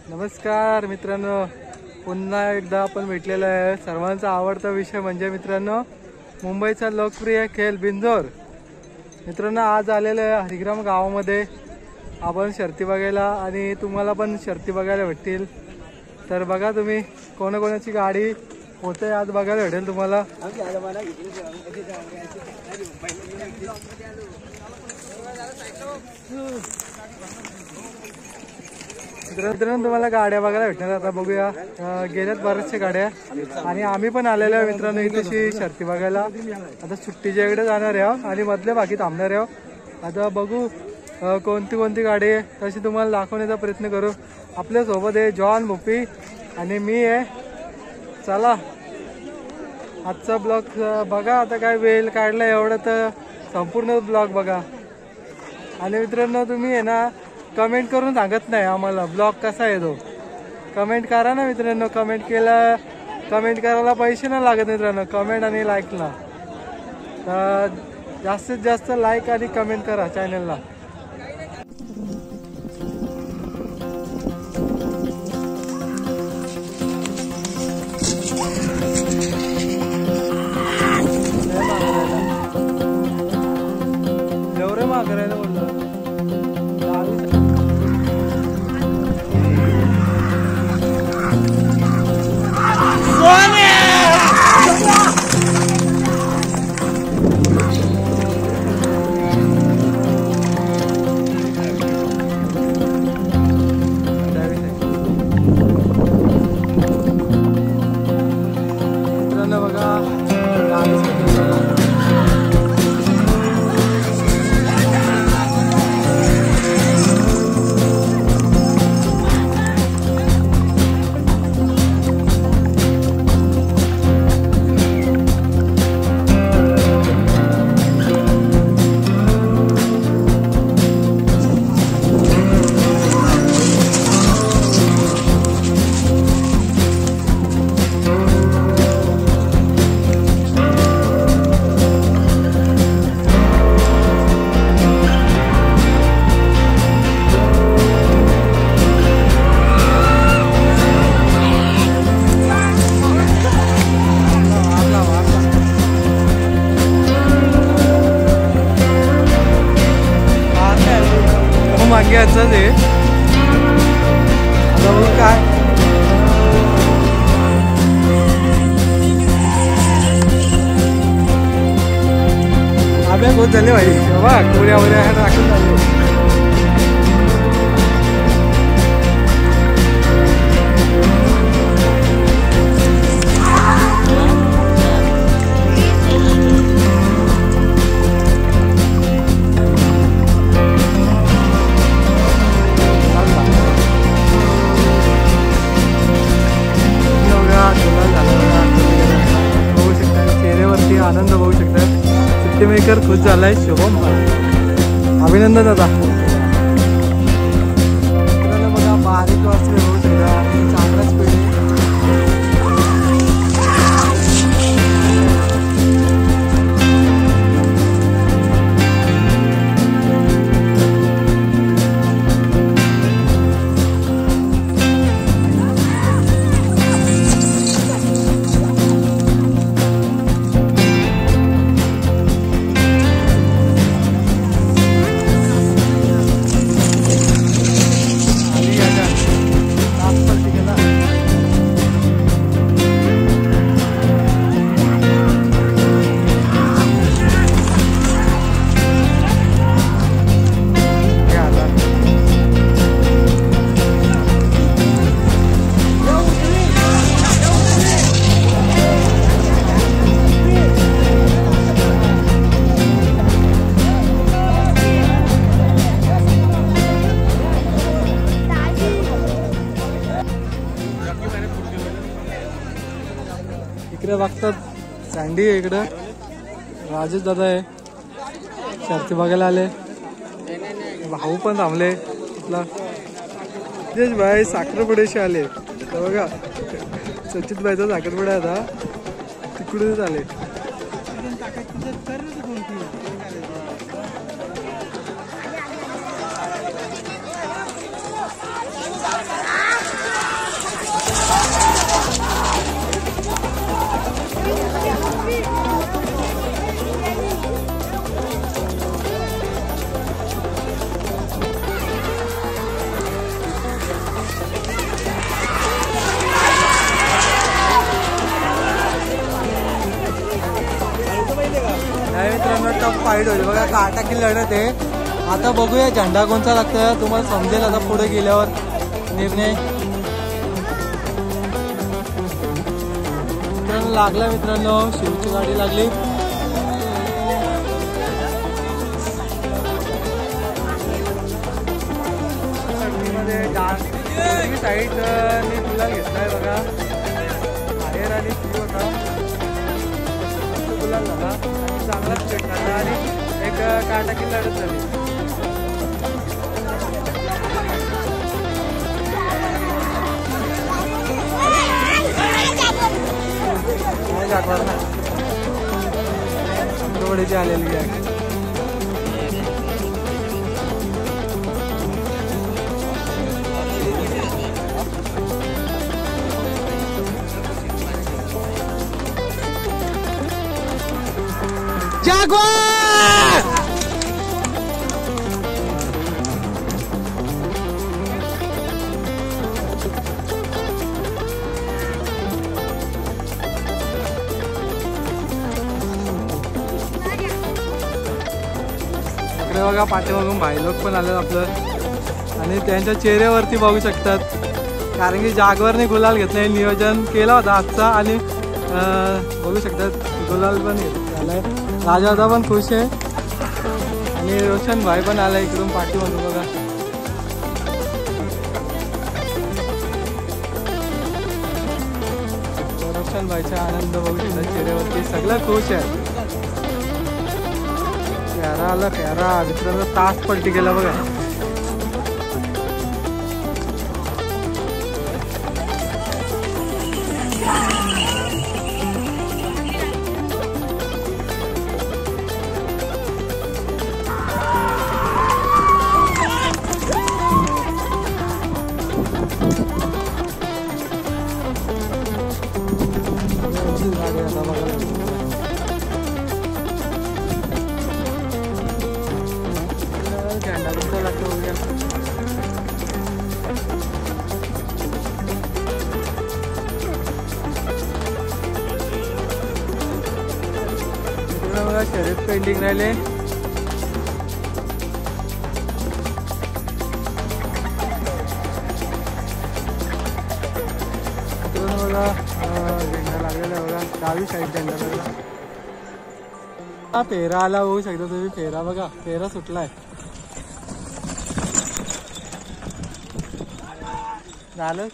नमस्कार मित्रांनो, पुन्हा एकदा आपण भेटलेलो आहे। सर्वांचा आवडता विषय म्हणजे मित्रांनो मुंबईचा लोकप्रिय खेळ बिंजोर। मित्रांनो आज आलेलो आहे हरिग्राम गावामध्ये आपण शर्ती बघायला आणि तुम्हाला पण शर्ती बघायला भेटतील। तर बघा तुम्ही कोणाकोणाची गाडी होते आज बघायला भेटेल तुम्हाला। मित्रांनो तुम्हाला गाड्या बघायला भेटणार। आता बघूया, गेल्यात बऱ्याचशा गाड्या आणि आम्ही पण आलेलो आहे मित्रांनो इथेशी शर्ती बघायला। आता सुट्टीच्या इकडे जाणार आहे आणि मधल्या भागी थांबणार आहे। आता बघू कोणती कोणती गाडी आहे तशी तुम्हाला दाखवण्याचा प्रयत्न करू। आपल्या सोबत आहे जॉन भोपी आणि मी आहे। चला आजचा ब्लॉग बघा। आता काय वेळ काढला एवढं तर संपूर्ण ब्लॉग बघा। आणि मित्रांनो तुम्ही आहे ना कमेंट करून सांगत नाही आम्हाला ब्लॉग कसा आहे तो। कमेंट करा ना मित्रांनो, कमेंट करायला पैसे नाही लागत मित्रांनो, कमेंट आणि लाईकला। तर जास्तीत जास्त लाईक आणि कमेंट करा चॅनलला। एवढे मागरायला बोललं माग्याचं ते काय अभ्यास होत झाले भाई बाबा। कोऱ्या वऱ्या राखून झाले। आनंद बघू शकतात। सुट्टी मेकर खुश झालाय शुभम, अभिनंदन दादा। बघा बारीक वाजले बघू शकता, चांगलाच पेढे। इकडे बघतात सँडी आहे, इकडं राजेश दादा आहे शर्ती बघायला आले। भाऊ पण थांबले इथला। तेच भाई साखरपुड्याशी आले बघा। सचित भाईचा साखरपुडा आता तिकडूनच आले। फाईट होईल बघा, काटाकी लढत आहे. आता बघूया झेंडा कोणता लागतोय, तुम्हाला समजेल आता पुढे गेल्यावर निर्णय. मित्रांनो लागला, मित्रांनो शिवची गाडी लागली. साईड मी गुलाल घेतलाय बघा, बाहेर आणि शिव होता, गुलाल झाला आणि चांगलाच पेट झाला आणि एक काटाकी लढत झाली. आंबवडीची आलेली आहे. इकडे बघा पाठीमागून भाई लोक पण आले आपलं आणि त्यांच्या चेहऱ्यावरती बघू शकतात, कारण की जागवरने गुलाल घेतलाय, नियोजन केला होता आजचा आणि बघू शकतात गुलाल पण झालाय. राजादा पण खुश आहे आणि रोशन भाई पण आला इकडून पाठीमधून बघा. रोशन भाईचा आनंद बघू शकतात चेहऱ्यावरती, सगळं खुश आहे. प्यारा आला, प्यारा मित्रांनो तास पलटी गेला बघा. शर्यत पेंडिंग राहिले. बघा झेंडा लागलेला बघा, डावी साईड झेंडा लागला. हा फेरा आला बघू शकता तुम्ही, फेरा बघा, फेरा सुटलाय. झालं